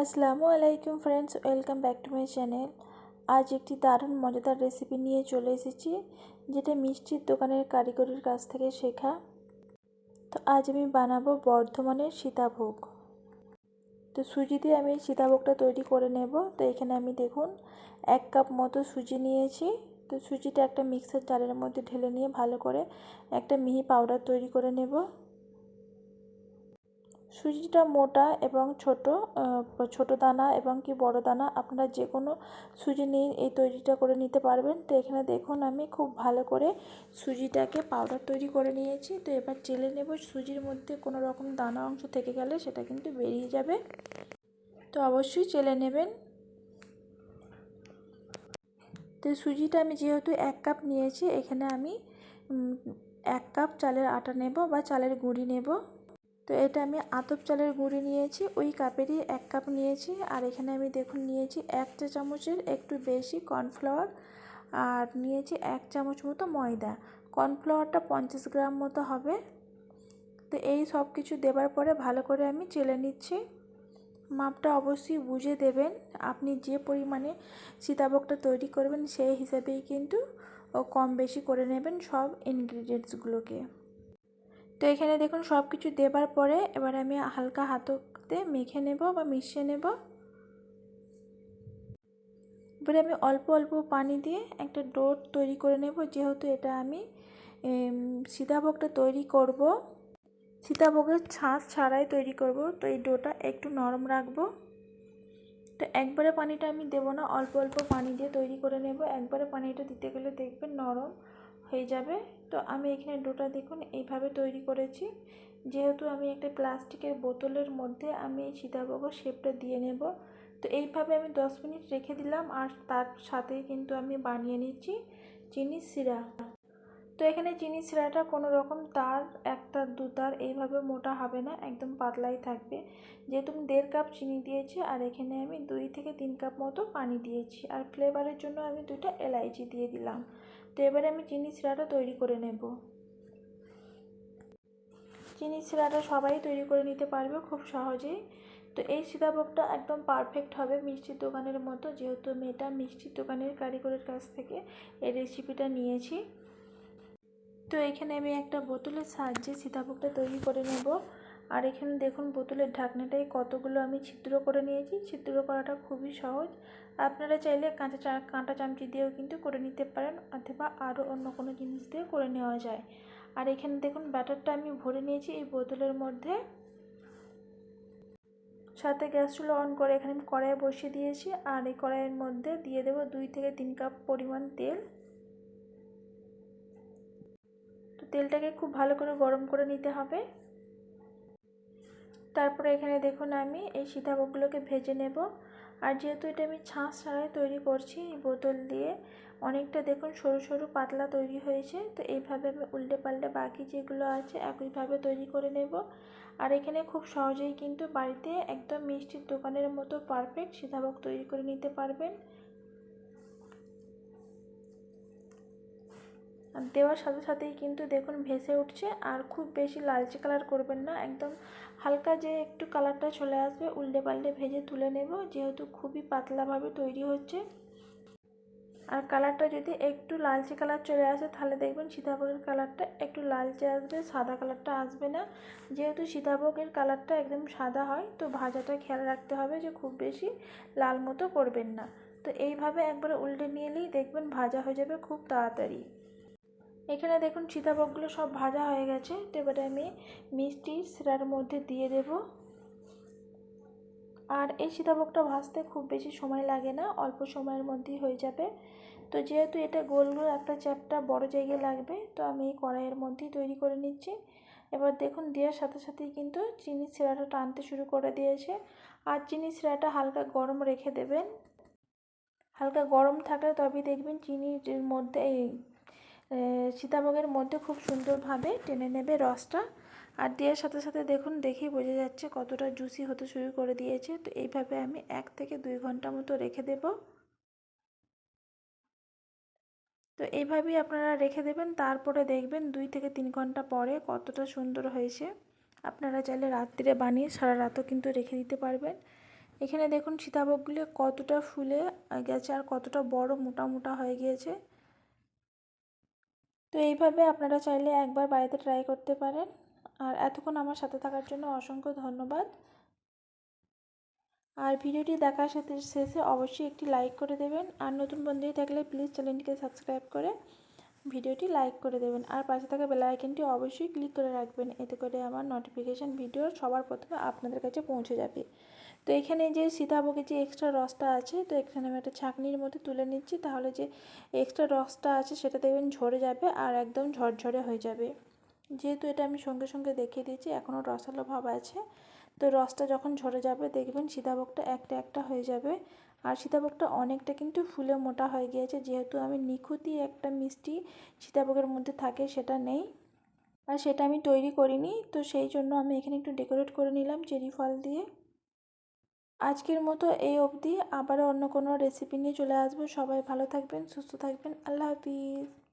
আসসালামু আলাইকুম friends, welcome back to my channel. আজ একটি দারুণ মজাদার রেসিপি নিয়ে চলে এসেছি, যেটা মিষ্টির দোকানের কারিগরের কাছ থেকে শেখা। তো আজ আমি বানাবো বর্ধমানের সীতাভোগ। তো সুজি দিয়ে আমি সীতাভোগটা তৈরি করে নেব। তো এখানে আমি দেখুন 1 কাপ মতো সুজি নিয়েছি। তো সুজিটা একটা মিক্সার জারের মধ্যে ঢেলে নিয়ে ভালো করে একটা মিহি পাউডার তৈরি করে নেব। সুজিটা মোটা এবং ছোট দানা এবং কি বড় দানা আপনারা যে কোনো সুজি নিয়ে এই তৈরিটা করে নিতে পারবেন। তো এখানে দেখুন আমি খুব ভালো করে সুজিটাকে পাউডার তৈরি করে নিয়েছি। তো এবার চেলে নেব। সুজির মধ্যে কোনো রকম দানা অংশ থেকে গেলে সেটা কিন্তু বেরিয়ে যাবে, তো অবশ্যই চেলে নেবেন। তো সুজিটা আমি যেহেতু 1 কাপ নিয়েছি, এখানে আমি 1 কাপ চালের আটা নেব বা চালের গুঁড়ি নেব। তো এটা আমি আতপ চালের গুঁড়ি নিয়েছি, ওই কাপেরই 1 কাপ নিয়েছি। আর এখানে আমি দেখুন নিয়েছি 1 চা চামচের একটু বেশি কর্নফ্লাওয়ার, আর নিয়েছি 1 চামচ মতো ময়দা। কর্নফ্লাওয়ারটা 50 গ্রাম মতো হবে। তো এই সব কিছু দেবার পরে ভালো করে আমি চেলে নিচ্ছি। মাপটা অবশ্যই বুঝে দেবেন, আপনি যে পরিমাণে সীতাভোগটা তৈরি করবেন সেই হিসাবেই কিন্তু কম বেশি করে নেবেন সব ইনগ্রিডিয়েন্টসগুলোকে। তো এখানে দেখুন সব কিছু দেবার পরে এবার আমি হালকা হাতে মেখে নেব বা মিশিয়ে নেব। এবারে আমি অল্প অল্প পানি দিয়ে একটা ডো তৈরি করে নেব। যেহেতু এটা আমি সীতাভোগটা তৈরি করব, সীতাভোগের ছাঁচ ছাড়াই তৈরি করব, তো এই ডোটা একটু নরম রাখবো। তো একবারে পানিটা আমি দেবো না, অল্প অল্প পানি দিয়ে তৈরি করে নেব। একবারে পানিটা দিতে গেলে দেখবেন নরম হয়ে যাবে। তো আমি এখানে ডোটা দেখুন এইভাবে তৈরি করেছি। যেহেতু আমি একটা প্লাস্টিকের বোতলের মধ্যে আমি এই সীতাভোগের শেপটা দিয়ে নেব। তো এইভাবে আমি 10 মিনিট রেখে দিলাম। আর তার সাথেই কিন্তু আমি বানিয়ে নিচ্ছি চিনির সিরা। তো এখানে চিনির সিরাটা কোনো রকম তার 1 তার 2 তার এইভাবে মোটা হবে না, একদম পাতলাই থাকবে। যেহেতু আমি 1.5 কাপ চিনি দিয়েছি, আর এখানে আমি 2 থেকে 3 কাপ মতো পানি দিয়েছি, আর ফ্লেভারের জন্য আমি 2টা এলাইচি দিয়ে দিলাম। তো এবারে আমি চিনির সিরাটা তৈরি করে নেব। চিনির সিরাটা সবাই তৈরি করে নিতে পারবে খুব সহজেই। তো এই সীতাভোগটা একদম পারফেক্ট হবে মিষ্টির দোকানের মতো, যেহেতু আমি এটা মিষ্টির দোকানের কারিগরের কাছ থেকে এই রেসিপিটা নিয়েছি। তো এখানে আমি একটা বোতলের সাহায্যে সীতাভোগটা তৈরি করে নেব। আর এখানে দেখুন বোতলের ঢাকনাটাই কতগুলো আমি ছিদ্র করে নিয়েছি। ছিদ্র করাটা খুবই সহজ, আপনারা চাইলে কাঁটা চামচি দিয়েও কিন্তু করে নিতে পারেন, অথবা আরও অন্য কোনো জিনিস দিয়ে করে নেওয়া যায়। আর এখানে দেখুন ব্যাটারটা আমি ভরে নিয়েছি এই বোতলের মধ্যে। সাথে গ্যাস চুলা অন করে এখানে আমি কড়াই বসিয়ে দিয়েছি, আর এই কড়াইয়ের মধ্যে দিয়ে দেবো 2 থেকে 3 কাপ পরিমাণ তেল। তো তেলটাকে খুব ভালো করে গরম করে নিতে হবে। তারপরে এখানে দেখুন আমি এই সীতাভোগগুলোকে ভেজে নেব। আর যেহেতু এটা আমি ছাঁচ ছাড়াই তৈরি করছি এই বোতল দিয়ে, অনেকটা দেখুন সরু সরু পাতলা তৈরি হয়েছে। তো এইভাবে আমি উল্টে পাল্টে বাকি যেগুলো আছে একইভাবে তৈরি করে নেব। আর এখানে খুব সহজেই কিন্তু বাড়িতে একদম মিষ্টির দোকানের মতো পারফেক্ট সীতাভোগ তৈরি করে নিতে পারবেন। আর দেওয়ার সাথে সাথেই কিন্তু দেখুন ভেসে উঠছে। আর খুব বেশি লালচে কালার করবেন না, একদম হালকা যে একটু কালারটা চলে আসবে উল্টে পাল্টে ভেজে তুলে নেব, যেহেতু খুবই পাতলাভাবে তৈরি হচ্ছে। আর কালারটা যদি একটু লালচে কালার চলে আসে তাহলে দেখবেন সীতাভোগের কালারটা একটু লালচে আসবে, সাদা কালারটা আসবে না। যেহেতু সীতাভোগের কালারটা একদম সাদা হয়, তো ভাজাটা খেয়াল রাখতে হবে যে খুব বেশি লাল মতো করবেন না। তো এইভাবে একবার উল্টে নিলেই দেখবেন ভাজা হয়ে যাবে খুব তাড়াতাড়ি। এখানে দেখুন সীতাভোগগুলো সব ভাজা হয়ে গেছে। তো এবারে আমি মিষ্টির সিরার মধ্যে দিয়ে দেব। আর এই সীতাভোগটা ভাজতে খুব বেশি সময় লাগে না, অল্প সময়ের মধ্যেই হয়ে যাবে। তো যেহেতু এটা গোল গোল একটা চ্যাপ্টা বড় জায়গায় লাগবে, তো আমি এই কড়াইয়ের মধ্যেই তৈরি করে নিচ্ছি। এবার দেখুন দেওয়ার সাথে সাথেই কিন্তু চিনির সিরাটা টানতে শুরু করে দিয়েছে। আর চিনির সিরাটা হালকা গরম রেখে দেবেন। হালকা গরম থাকলে তবেই দেখবেন চিনির মধ্যে এই সীতাভোগের মধ্যে খুব সুন্দরভাবে টেনে নেবে রসটা। আর দেওয়ার সাথে সাথে দেখুন দেখেই বোঝা যাচ্ছে কতটা জুসি হতে শুরু করে দিয়েছে। তো এইভাবে আমি 1 থেকে 2 ঘন্টা মতো রেখে দেব। তো এইভাবেই আপনারা রেখে দেবেন। তারপরে দেখবেন 2 থেকে 3 ঘন্টা পরে কতটা সুন্দর হয়েছে। আপনারা চাইলে রাত্রিরে বানিয়ে সারা রাতও কিন্তু রেখে দিতে পারবেন। এখানে দেখুন সীতাভোগগুলো কতটা ফুলে গেছে আর কতটা বড় মোটা মোটা হয়ে গিয়েছে। তো এইভাবে আপনারা চাইলে একবার বাড়িতে ট্রাই করতে পারেন। আর এতক্ষণ আমার সাথে থাকার জন্য অসংখ্য ধন্যবাদ। আর ভিডিওটি দেখার সাথে শেষে অবশ্যই একটি লাইক করে দেবেন। আর নতুন বন্ধু থাকলে প্লিজ চ্যানেলটিকে সাবস্ক্রাইব করে ভিডিওটি লাইক করে দেবেন। আর পাশে থাকা বেল আইকনটি অবশ্যই ক্লিক করে রাখবেন, এতে করে আমার নোটিফিকেশান ভিডিও সবার প্রথমে আপনাদের কাছে পৌঁছে যাবে। তো এখানে যে সীতাভোগের যে এক্সট্রা রসটা আছে, তো এখানে আমি একটা ছাঁকনির মধ্যে তুলে নিচ্ছি, তাহলে যে এক্সট্রা রসটা আছে সেটা দেখবেন ঝরে যাবে আর একদম ঝরঝরে হয়ে যাবে। যেহেতু এটা আমি সঙ্গে সঙ্গে দেখিয়ে দিয়েছি, এখনও রসালো ভাব আছে। তো রসটা যখন ঝরে যাবে দেখবেন সীতাভোগটা একটা একটা হয়ে যাবে। আর সীতাভোগটা অনেকটা কিন্তু ফুলে মোটা হয়ে গিয়েছে, যেহেতু আমি নিখুঁতই একটা মিষ্টি সীতাভোগের মধ্যে থাকে সেটা নেই, আর সেটা আমি তৈরি করিনি। তো সেই জন্য আমি এখানে একটু ডেকোরেট করে নিলাম চেরি ফল দিয়ে। আজকের মতো এই অবধি, আবারও অন্য কোনো রেসিপি নিয়ে চলে আসবো। সবাই ভালো থাকবেন, সুস্থ থাকবেন। আল্লাহ হাফিজ।